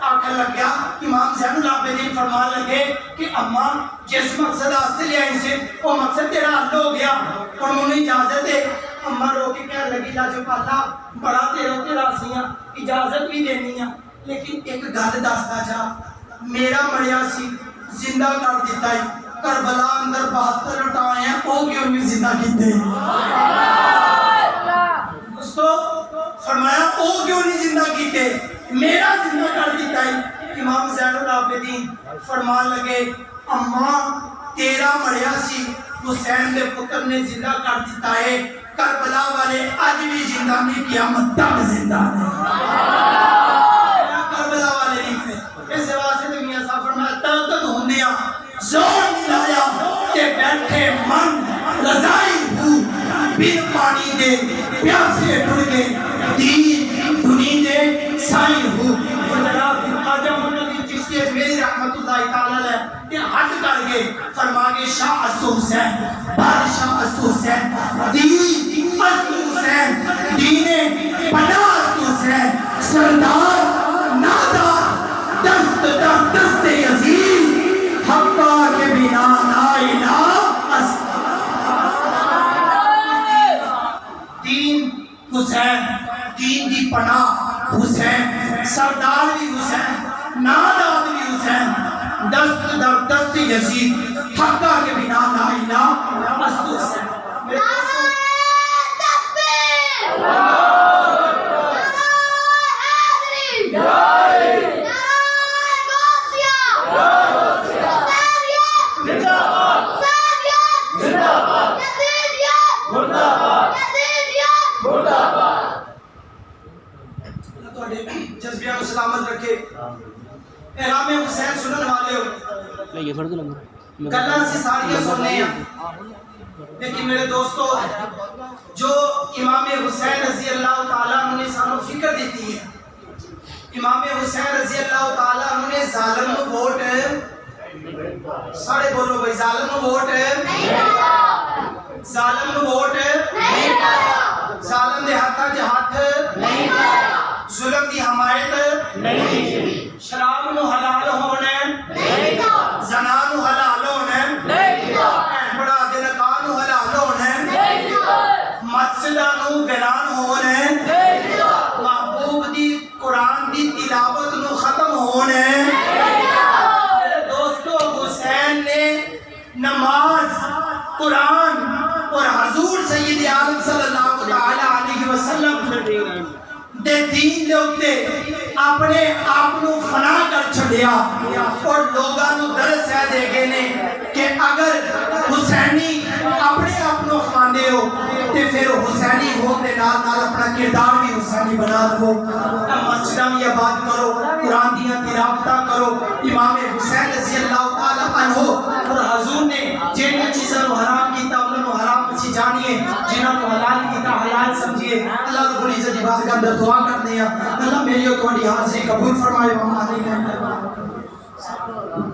آکھن لگیا امام زین العابدین فرمان لگے کہ اماں جس مقصد حاصل لے آئی سے وہ مقصد تیرا حل ہو گیا اور مجھے اجازت ہے. اماں رو کے کہنے لگی لاجو پالا بڑا تیرا سیاں اجازت بھی دینی ہے لیکن ایک گل دستا جا میرا مریا سی زندہ کر دیتا ہے کربلا اندر 72 لٹائے ہیں وہ کیوں نہیں زندہ کیتے دوستو فرمایا وہ کیوں نہیں زندہ کیتے میرا زندہ کر دیتا ہے. امام زین العابدین فرمان لگے اماں تیرا مریا سی حسین دے پتر نے زندہ کر دیتا ہے کربلا والے آج بھی زندہ نہیں قیامت تک زندہ نہیں کربلا والے نہیں تھے. اس واسطے تو میاں صاحب فرمایا طاقت ہوندیا زور ملایا کہ بیٹھے من رضائی ہوں بن پانی دے پیاسے ٹر کے دین دنی دے سائی ہوں. جناب خواجہ محمد چشتی اجمیری رحمت اللہ تعالیٰ علیہ یہ حج کر گئے فرما کے شاہ اسو حسین بادشاہ اسو حسین دین اسو حسین دین پناہ اسو حسین سردار نادار دست در دست یزید حقا کے بنا نائنا دین حسین دین دی پناہ حسین سردار بھی حسین نادار بھی حسین دست در دست یزید حقا کے بنا نائنا اسو حسین. جذبیہ کو سلامت رکھے. احرام حسین سنن والے ہو گلہ سے ساریاں سننے ہیں لیکن میرے دوستو جو امام حسین رضی اللہ تعالیٰ عنہ نے سانو فکر دیتی ہے امام حسین رضی اللہ تعالیٰ عنہ نے ظالم نو ووٹ ساڑھے بولو بھائی ظالم نو ووٹ ظالم نو ووٹ ظالم دے ہاتھاں جے ہاتھ ظلم دی حمایت شراب نو حلال ہونے زنا نو حلال ہونے بڑا دنکا نو حلال ہونے مسجدہ نو ویران ہونے محبوب دی قرآن دی تلاوت نو ختم ہونے. دوستو حسین نے نماز قرآن اور حضور سید عالم صلی اللہ علیہ وسلم دے دین دے ہوتے اپنے آپنو فنا کر چھڑیا اور لوگانو درس ہے دے گے نے کہ اگر حسینی اپنے آپنو خاندے ہو تے پھر حسینی ہو تے نال اپنا کردار بھی حسینی بنا دو. مسجدہ میں یہ بات کرو قرآن دیا تلاوتہ کرو امام حسین رضی اللہ تعالیٰ عنہ اور حضور نے جنہیں چیزیں حرام کیتا انہوں نے حرام پچھی جانیے جنہوں نے حلال کیتا حلال سمجھئے. اللہ رب العزت بات کا اندر دعا کرنے ہیں اللہ میری اور تمہاری حاضری قبول فرمائے.